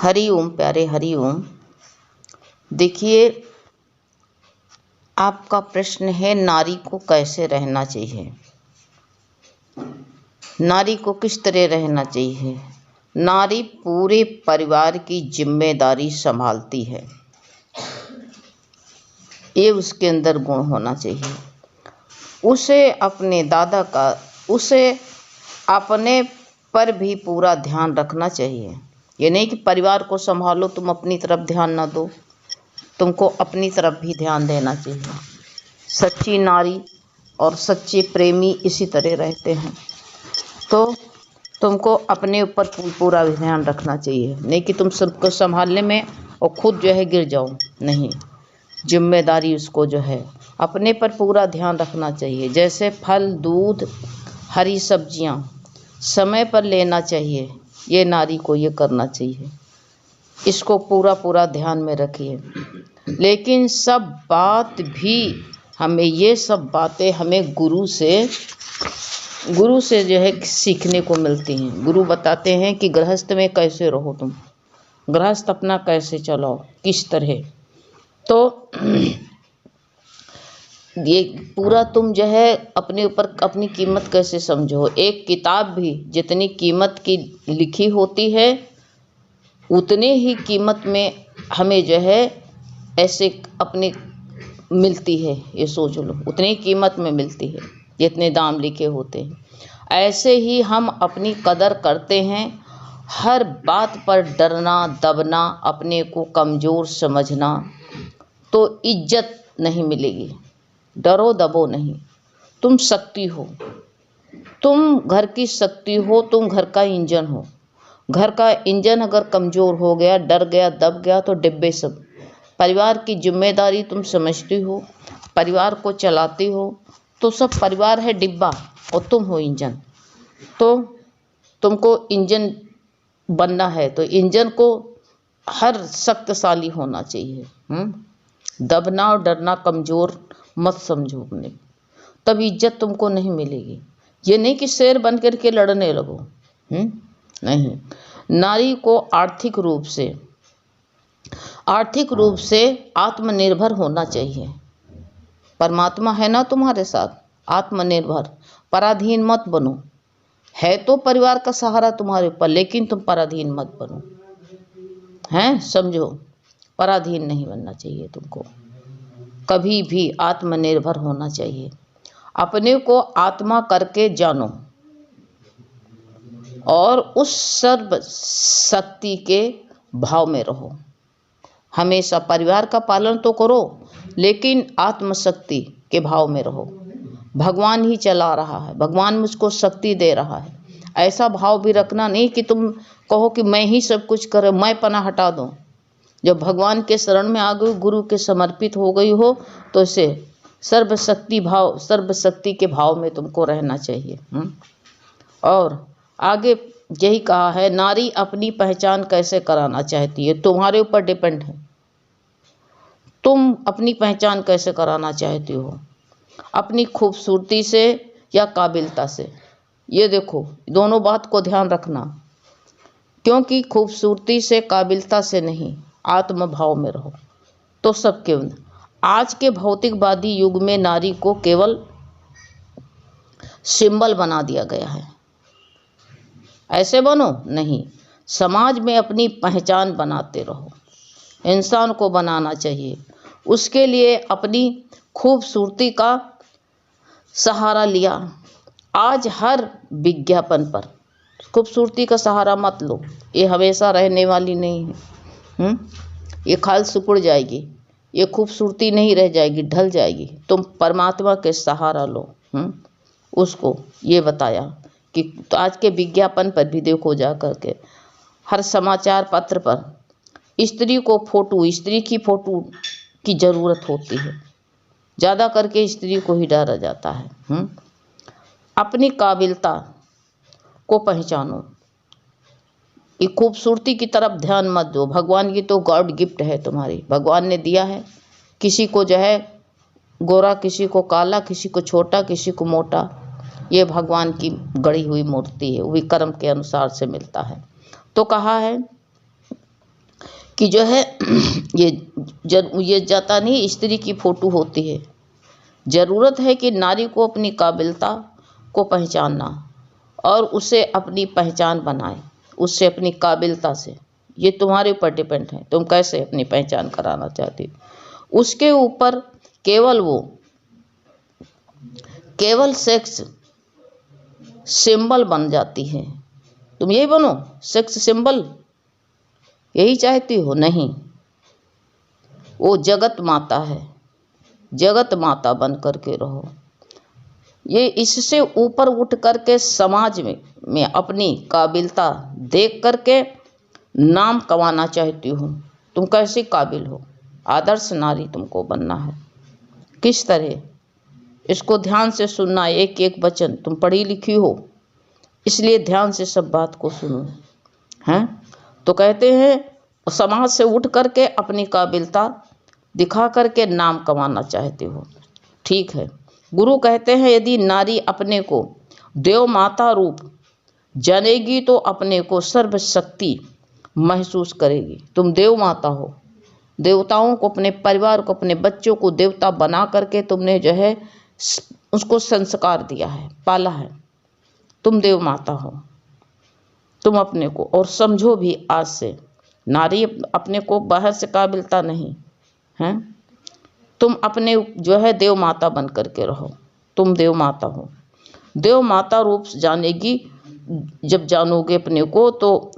हरि ओम प्यारे, हरि ओम। देखिए, आपका प्रश्न है नारी को कैसे रहना चाहिए, नारी को किस तरह रहना चाहिए। नारी पूरे परिवार की जिम्मेदारी संभालती है, ये उसके अंदर गुण होना चाहिए। उसे अपने दादा का, उसे अपने पर भी पूरा ध्यान रखना चाहिए। ये नहीं कि परिवार को संभालो, तुम अपनी तरफ ध्यान ना दो, तुमको अपनी तरफ भी ध्यान देना चाहिए। सच्ची नारी और सच्चे प्रेमी इसी तरह रहते हैं। तो तुमको अपने ऊपर पूरा भी ध्यान रखना चाहिए, नहीं कि तुम सबको संभालने में और खुद जो है गिर जाओ। नहीं, जिम्मेदारी उसको जो है अपने पर पूरा ध्यान रखना चाहिए। जैसे फल, दूध, हरी सब्जियां समय पर लेना चाहिए, ये नारी को ये करना चाहिए। इसको पूरा ध्यान में रखिए। लेकिन सब बात भी हमें, ये सब बातें हमें गुरु से जो है सीखने को मिलती हैं। गुरु बताते हैं कि गृहस्थ में कैसे रहो, तुम गृहस्थ अपना कैसे चलाओ, किस तरह। तो ये पूरा तुम जो है अपने ऊपर अपनी कीमत कैसे समझो। एक किताब भी जितनी कीमत की लिखी होती है, उतने ही कीमत में हमें जो है ऐसे अपने मिलती है। ये सोच लो, उतनी कीमत में मिलती है जितने दाम लिखे होते हैं। ऐसे ही हम अपनी कदर करते हैं। हर बात पर डरना, दबना, अपने को कमज़ोर समझना, तो इज्जत नहीं मिलेगी। डरो दबो नहीं, तुम शक्ति हो, तुम घर की शक्ति हो, तुम घर का इंजन हो। घर का इंजन अगर कमज़ोर हो गया, डर गया, दब गया, तो डिब्बे सब। परिवार की जिम्मेदारी तुम समझती हो, परिवार को चलाती हो, तो सब परिवार है डिब्बा और तुम हो इंजन। तो तुमको इंजन बनना है, तो इंजन को हर शक्तिशाली होना चाहिए। दबना और डरना, कमज़ोर मत समझो अपने, तब इज्जत तुमको नहीं मिलेगी। ये नहीं कि शेर बन करके लड़ने लगो। नहीं, नारी को आर्थिक रूप से आत्मनिर्भर होना चाहिए। परमात्मा है ना तुम्हारे साथ, आत्मनिर्भर, पराधीन मत बनो। है तो परिवार का सहारा तुम्हारे ऊपर, लेकिन तुम पराधीन मत बनो। हैं, समझो, पराधीन नहीं बनना चाहिए तुमको। कभी भी आत्मनिर्भर होना चाहिए। अपने को आत्मा करके जानो और उस सर्व शक्ति के भाव में रहो। हमेशा परिवार का पालन तो करो, लेकिन आत्मशक्ति के भाव में रहो। भगवान ही चला रहा है, भगवान मुझको शक्ति दे रहा है, ऐसा भाव भी रखना नहीं कि तुम कहो कि मैं ही सब कुछ करे, मैं पना हटा दूं। जब भगवान के शरण में आ गई, गुरु के समर्पित हो गई हो, तो इसे सर्वशक्ति के भाव में तुमको रहना चाहिए। और आगे यही कहा है, नारी अपनी पहचान कैसे कराना चाहती है, तुम्हारे ऊपर डिपेंड है। तुम अपनी पहचान कैसे कराना चाहती हो, अपनी खूबसूरती से या काबिलता से। ये देखो, दोनों बात को ध्यान रखना, क्योंकि खूबसूरती से, काबिलता से नहीं, आत्मभाव में रहो तो सब केवल। आज के भौतिकवादी युग में नारी को केवल सिंबल बना दिया गया है। ऐसे बनो नहीं, समाज में अपनी पहचान बनाते रहो। इंसान को बनाना चाहिए, उसके लिए अपनी खूबसूरती का सहारा लिया। आज हर विज्ञापन पर खूबसूरती का सहारा मत लो, ये हमेशा रहने वाली नहीं है। ये खाल सिकुड़ जाएगी, ये खूबसूरती नहीं रह जाएगी, ढल जाएगी। तुम परमात्मा के सहारा लो। उसको ये बताया कि तो आज के विज्ञापन पर भी देखो जा करके, हर समाचार पत्र पर स्त्री की फोटो की ज़रूरत होती है। ज़्यादा करके स्त्री को ही डाला जाता है। अपनी काबिलता को पहचानो, ये खूबसूरती की तरफ ध्यान मत दो। भगवान की तो गॉड गिफ्ट है तुम्हारी, भगवान ने दिया है। किसी को जो है गोरा, किसी को काला, किसी को छोटा, किसी को मोटा, ये भगवान की गढ़ी हुई मूर्ति है, वही कर्म के अनुसार से मिलता है। तो कहा है कि जो है ये जाता नहीं स्त्री की फोटो होती है। ज़रूरत है कि नारी को अपनी काबिलता को पहचानना और उसे अपनी पहचान बनाए, उससे अपनी काबिलता से। ये तुम्हारे ऊपर डिपेंड है, तुम कैसे अपनी पहचान कराना चाहती हो। उसके ऊपर केवल सेक्स सिंबल बन जाती है। तुम यही बनो, सेक्स सिंबल, यही चाहती हो? नहीं, वो जगत माता है, जगत माता बन करके रहो। ये इससे ऊपर उठ करके समाज में अपनी काबिलता देख करके नाम कमाना चाहती हूँ। तुम कैसी काबिल हो? आदर्श नारी तुमको बनना है। किस तरह? इसको ध्यान से सुनना, एक एक वचन। तुम पढ़ी लिखी हो, इसलिए ध्यान से सब बात को सुनो। हैं? तो कहते हैं समाज से उठ करके अपनी काबिलता दिखा करके नाम कमाना चाहते हो। ठीक है। गुरु कहते हैं यदि नारी अपने को देव माता रूप जानेगी तो अपने को सर्वशक्ति महसूस करेगी। तुम देव माता हो, देवताओं को, अपने परिवार को, अपने बच्चों को देवता बना करके तुमने जो है उसको संस्कार दिया है, पाला है। तुम देव माता हो। तुम अपने को और समझो भी आज से, नारी अपने को बाहर से काबिलता नहीं है। तुम अपने जो है देव माता बन करके रहो। तुम देव माता हो। देव माता रूप जानेगी, जब जानोगे अपने को तो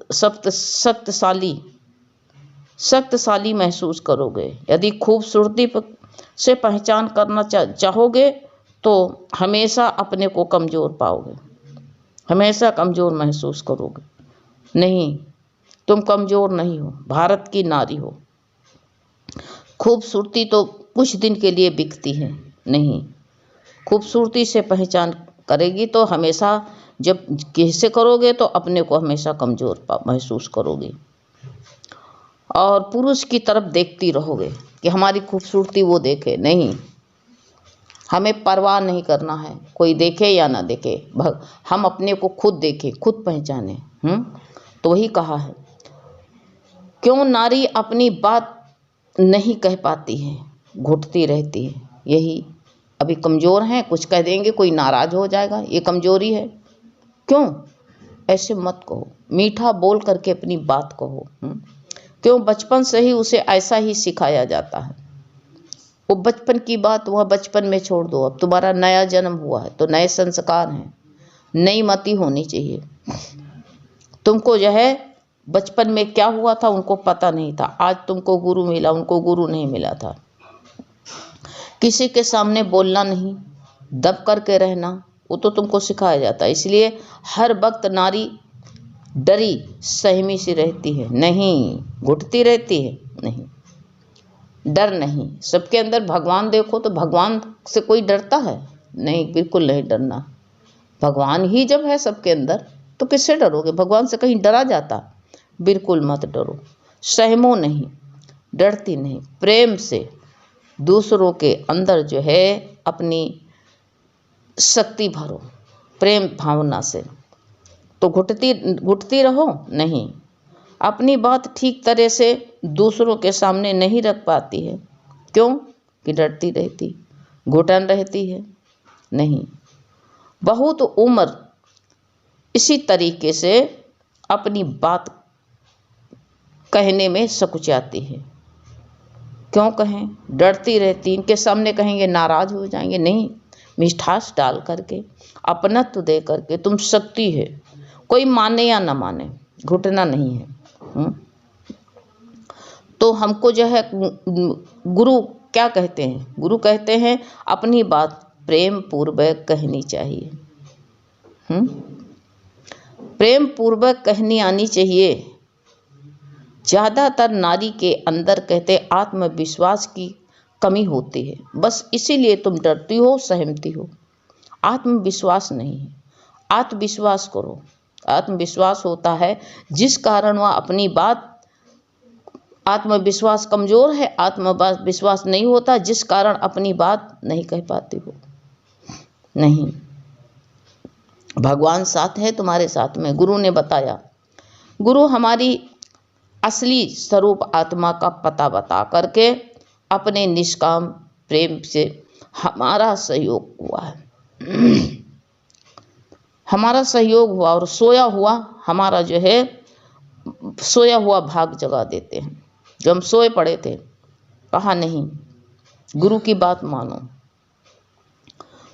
शक्तिशाली महसूस करोगे। यदि खूबसूरती से पहचान करना चाहोगे तो हमेशा अपने को कमज़ोर पाओगे, हमेशा कमज़ोर महसूस करोगे। नहीं, तुम कमज़ोर नहीं हो, भारत की नारी हो। खूबसूरती तो कुछ दिन के लिए बिकती है, नहीं, खूबसूरती से पहचान करेगी तो हमेशा, जब कैसे करोगे तो अपने को हमेशा कमज़ोर महसूस करोगे और पुरुष की तरफ देखती रहोगे कि हमारी खूबसूरती वो देखे। नहीं, हमें परवाह नहीं करना है कोई देखे या ना देखे, हम अपने को खुद देखें, खुद पहचाने। तो वही कहा है, क्यों नारी अपनी बात नहीं कह पाती है, घुटती रहती है। यही अभी कमज़ोर हैं, कुछ कह देंगे कोई नाराज़ हो जाएगा, ये कमज़ोरी है। क्यों? ऐसे मत कहो, मीठा बोल करके अपनी बात कहो। क्यों? बचपन से ही उसे ऐसा ही सिखाया जाता है। वो बचपन की बात वह बचपन में छोड़ दो। अब तुम्हारा नया जन्म हुआ है तो नए संस्कार हैं, नई मति होनी चाहिए। तुमको जो है बचपन में क्या हुआ था उनको पता नहीं था, आज तुमको गुरु मिला, उनको गुरु नहीं मिला था। किसी के सामने बोलना नहीं, दब करके रहना, वो तो तुमको सिखाया जाता है। इसलिए हर वक्त नारी डरी सहमी सी रहती है, नहीं, घुटती रहती है। नहीं, डर नहीं। सबके अंदर भगवान देखो तो भगवान से कोई डरता है? नहीं, बिल्कुल नहीं डरना। भगवान ही जब है सबके अंदर तो किससे डरोगे? भगवान से कहीं डरा जाता? बिल्कुल मत डरो, सहमो नहीं, डरती नहीं। प्रेम से दूसरों के अंदर जो है अपनी शक्ति भरो, प्रेम भावना से। तो घुटती रहो नहीं, अपनी बात ठीक तरह से दूसरों के सामने नहीं रख पाती है। क्यों? कि डरती रहती, घुटन रहती है। नहीं, बहुत उम्र इसी तरीके से अपनी बात कहने में सकुचाती है। क्यों कहें? डरती रहती, इनके सामने कहेंगे नाराज़ हो जाएंगे। नहीं, मिठास डाल करके, अपनत्व दे करके, तुम शक्ति है, कोई माने या ना माने, घुटना नहीं है। तो हमको जो है गुरु क्या कहते हैं? गुरु कहते हैं अपनी बात प्रेम पूर्वक कहनी चाहिए। प्रेम पूर्वक कहनी आनी चाहिए। ज़्यादातर नारी के अंदर कहते आत्मविश्वास की कमी होती है, बस इसीलिए तुम डरती हो, सहमती हो। आत्मविश्वास नहीं है, आत्मविश्वास करो। आत्मविश्वास होता है जिस कारण वह अपनी बात, आत्मविश्वास कमज़ोर है, आत्मविश्वास नहीं होता जिस कारण अपनी बात नहीं कह पाती हो। नहीं, भगवान साथ है तुम्हारे साथ में। गुरु ने बताया, गुरु हमारी असली स्वरूप आत्मा का पता बता करके अपने निष्काम प्रेम से हमारा सहयोग हुआ है। हमारा सहयोग हुआ और सोया हुआ हमारा जो है सोया हुआ भाग जगा देते हैं। जो हम सोए पड़े थे, कहा नहीं, गुरु की बात मानो।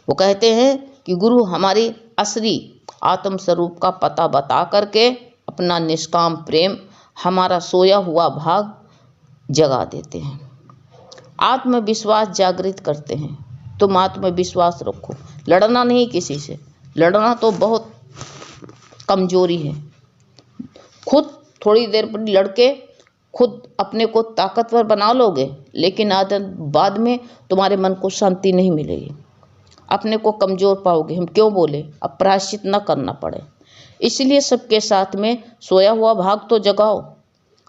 वो कहते हैं कि गुरु हमारी असली आत्म स्वरूप का पता बता करके अपना निष्काम प्रेम हमारा सोया हुआ भाग जगा देते हैं, आत्मविश्वास जागृत करते हैं। तुम आत्मविश्वास रखो, लड़ना नहीं किसी से, लड़ना तो बहुत कमजोरी है। खुद थोड़ी देर पर लड़के खुद अपने को ताकतवर बना लोगे, लेकिन बाद में तुम्हारे मन को शांति नहीं मिलेगी, अपने को कमज़ोर पाओगे। हम क्यों बोले, अब प्रायश्चित न करना पड़े। इसलिए सबके साथ में सोया हुआ भाग तो जगाओ,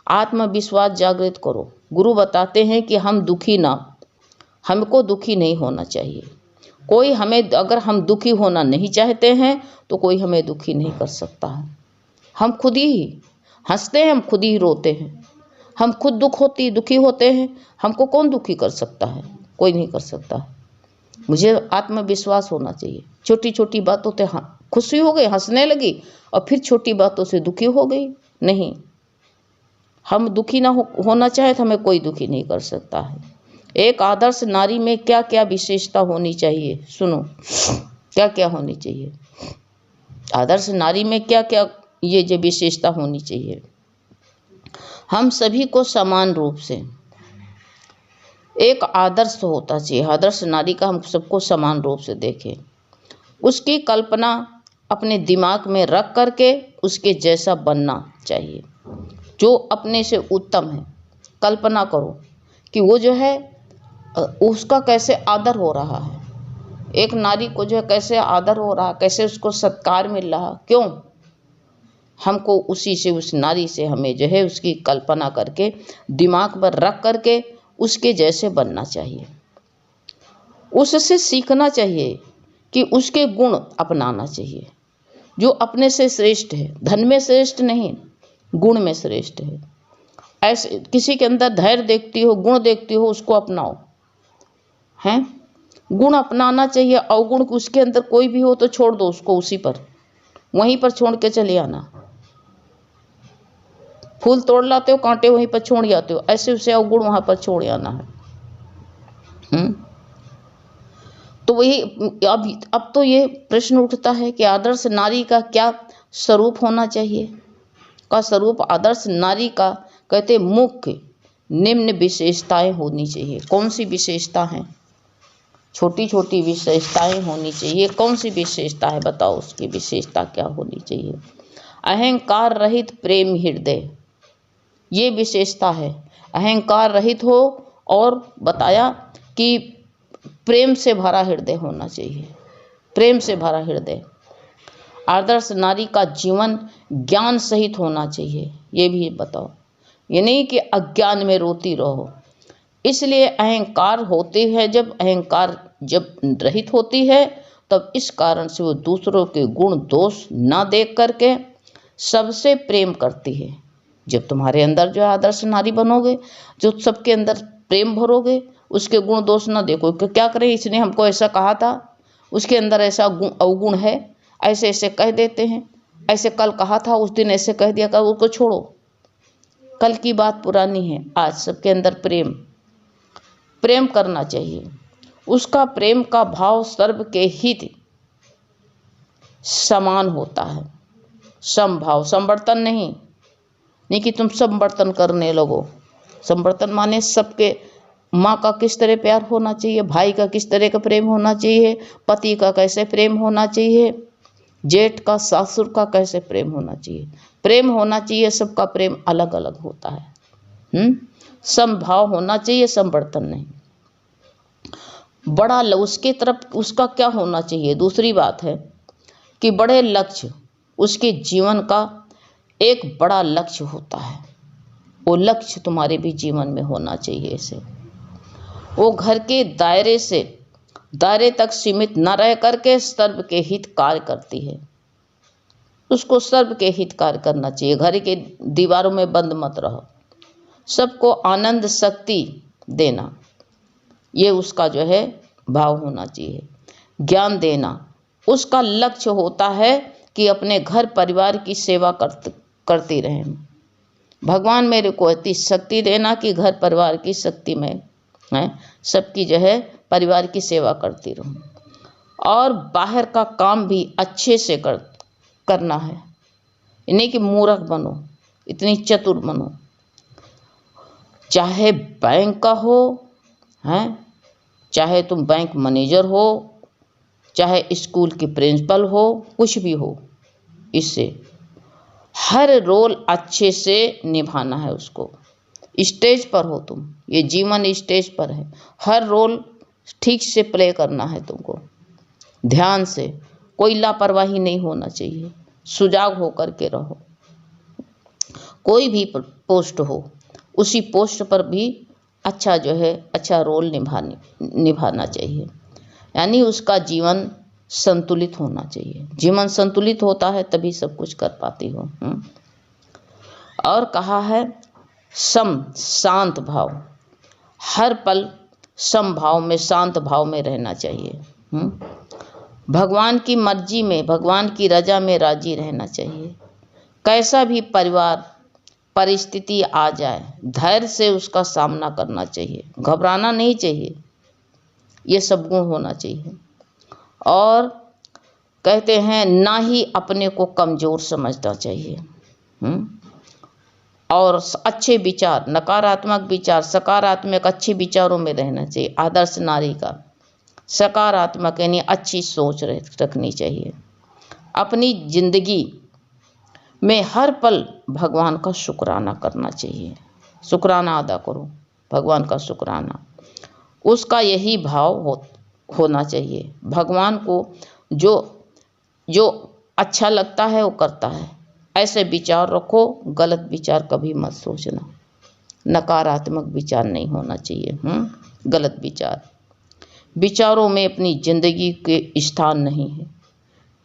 आत्मविश्वास जागृत करो। गुरु बताते हैं कि हम दुखी ना, हमको दुखी नहीं होना चाहिए। कोई हमें, अगर हम दुखी होना नहीं चाहते हैं तो कोई हमें दुखी नहीं कर सकता है। हम खुद ही हंसते हैं, हम खुद ही रोते हैं, हम खुद दुखी होते हैं। हमको कौन दुखी कर सकता है, कोई नहीं कर सकता। मुझे आत्मविश्वास होना चाहिए। छोटी छोटी बातों से खुशी हो गई, हंसने लगी, और फिर छोटी बातों से दुखी हो गई। नहीं, हम दुखी ना होना चाहे तो हमें कोई दुखी नहीं कर सकता है। एक आदर्श नारी में क्या क्या विशेषता होनी चाहिए, सुनो क्या क्या होनी चाहिए। आदर्श नारी में क्या क्या ये जो विशेषता होनी चाहिए। हम सभी को समान रूप से एक आदर्श होता चाहिए। आदर्श नारी का हम सबको समान रूप से देखें, उसकी कल्पना अपने दिमाग में रख करके उसके जैसा बनना चाहिए, जो अपने से उत्तम है। कल्पना करो कि वो जो है उसका कैसे आदर हो रहा है, एक नारी को जो है कैसे आदर हो रहा, कैसे उसको सत्कार मिल रहा। क्यों? हमको उसी से, उस नारी से हमें जो है उसकी कल्पना करके दिमाग पर रख करके उसके जैसे बनना चाहिए, उससे सीखना चाहिए कि उसके गुण अपनाना चाहिए, जो अपने से श्रेष्ठ है। धन में श्रेष्ठ नहीं, गुण में श्रेष्ठ है। ऐसे किसी के अंदर धैर्य देखती हो, गुण देखती हो, उसको अपनाओ। हैं, गुण अपनाना चाहिए। अवगुण उसके अंदर कोई भी हो तो छोड़ दो उसको, उसी पर वहीं पर छोड़ के चले आना। फूल तोड़ लाते हो, कांटे वहीं पर छोड़ जाते हो, ऐसे उसे अवगुण वहां पर छोड़ आना है। तो वही अब तो ये प्रश्न उठता है कि आदर्श नारी का क्या स्वरूप होना चाहिए। का स्वरूप आदर्श नारी का कहते मुख्य निम्न विशेषताएं होनी चाहिए। कौन सी विशेषता हैं? छोटी छोटी विशेषताएं होनी चाहिए। कौन सी विशेषता है बताओ, उसकी विशेषता क्या होनी चाहिए? अहंकार रहित प्रेम हृदय, ये विशेषता है। अहंकार रहित हो, और बताया कि प्रेम से भरा हृदय होना चाहिए, प्रेम से भरा हृदय। आदर्श नारी का जीवन ज्ञान सहित होना चाहिए, ये भी बताओ। ये नहीं कि अज्ञान में रोती रहो। इसलिए अहंकार होती है, जब अहंकार जब रहित होती है, तब इस कारण से वो दूसरों के गुण दोष ना देख करके सबसे प्रेम करती है। जब तुम्हारे अंदर जो आदर्श नारी बनोगे, जो सबके अंदर प्रेम भरोगे, उसके गुण दोष ना देखो कि क्या करे, इसने हमको ऐसा कहा था, उसके अंदर ऐसा अवगुण है, ऐसे ऐसे कह देते हैं, ऐसे कल कहा था, उस दिन ऐसे कह दिया, कर उसको छोड़ो, कल की बात पुरानी है। आज सबके अंदर प्रेम करना चाहिए। उसका प्रेम का भाव सर्व के हित समान होता है। समभाव, समवर्तन नहीं कि तुम समवर्तन करने लगो। समवर्तन माने सबके, माँ का किस तरह प्यार होना चाहिए, भाई का किस तरह का प्रेम होना चाहिए, पति का कैसे प्रेम होना चाहिए, जेठ का सासुर का कैसे प्रेम होना चाहिए। प्रेम होना चाहिए, सबका प्रेम अलग अलग होता है। समभाव होना चाहिए, समवर्तन नहीं। बड़ा उसके तरफ उसका क्या होना चाहिए। दूसरी बात है कि बड़े लक्ष्य, उसके जीवन का एक बड़ा लक्ष्य होता है, वो लक्ष्य तुम्हारे भी जीवन में होना चाहिए। ऐसे वो घर के दायरे तक सीमित न रह करके सर्व के हित कार्य करती है। उसको सर्व के हित कार्य करना चाहिए। घर के दीवारों में बंद मत रहो, सबको आनंद शक्ति देना, ये उसका जो है भाव होना चाहिए। ज्ञान देना, उसका लक्ष्य होता है कि अपने घर परिवार की सेवा करती रहें। भगवान मेरे को इतनी शक्ति देना कि घर परिवार की शक्ति में है, सबकी जो है परिवार की सेवा करती रहूं, और बाहर का काम भी अच्छे से करना है। नहीं कि मूर्ख बनो, इतनी चतुर बनो। चाहे बैंक का हो, हैं, चाहे तुम बैंक मैनेजर हो, चाहे स्कूल की प्रिंसिपल हो, कुछ भी हो, इससे हर रोल अच्छे से निभाना है उसको। स्टेज पर हो तुम, ये जीवन स्टेज पर है, हर रोल ठीक से प्ले करना है तुमको, ध्यान से। कोई लापरवाही नहीं होना चाहिए, सुजाग होकर के रहो। कोई भी पोस्ट हो, उसी पोस्ट पर भी अच्छा जो है अच्छा रोल निभाना चाहिए, यानी उसका जीवन संतुलित होना चाहिए। जीवन संतुलित होता है तभी सब कुछ कर पाती हो। और कहा है शांत भाव, हर पल सम भाव में, शांत भाव में रहना चाहिए। भगवान की मर्जी में, भगवान की रजा में राजी रहना चाहिए। कैसा भी परिस्थिति आ जाए, धैर्य से उसका सामना करना चाहिए, घबराना नहीं चाहिए, ये सब गुण होना चाहिए। और कहते हैं ना ही अपने को कमज़ोर समझना चाहिए। और अच्छे विचार, नकारात्मक विचार, सकारात्मक अच्छे विचारों में रहना चाहिए। आदर्श नारी का सकारात्मक यानी अच्छी सोच रखनी चाहिए। अपनी जिंदगी में हर पल भगवान का शुक्राना करना चाहिए। शुक्राना अदा करो, भगवान का शुक्राना, उसका यही भाव होना चाहिए। भगवान को जो अच्छा लगता है वो करता है, ऐसे विचार रखो। गलत विचार कभी मत सोचना, नकारात्मक विचार नहीं होना चाहिए। गलत विचारों में अपनी जिंदगी के स्थान नहीं है,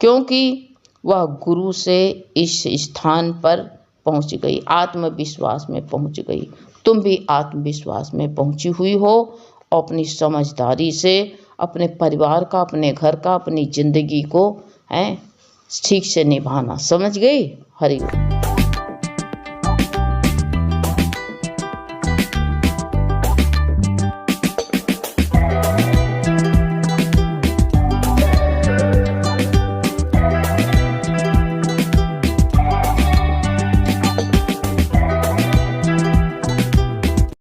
क्योंकि वह गुरु से इस स्थान पर पहुंच गई, आत्मविश्वास में पहुंच गई। तुम भी आत्मविश्वास में पहुंची हुई हो, और अपनी समझदारी से अपने परिवार का, अपने घर का, अपनी जिंदगी को ठीक से निभाना। समझ गई? हरि ओम।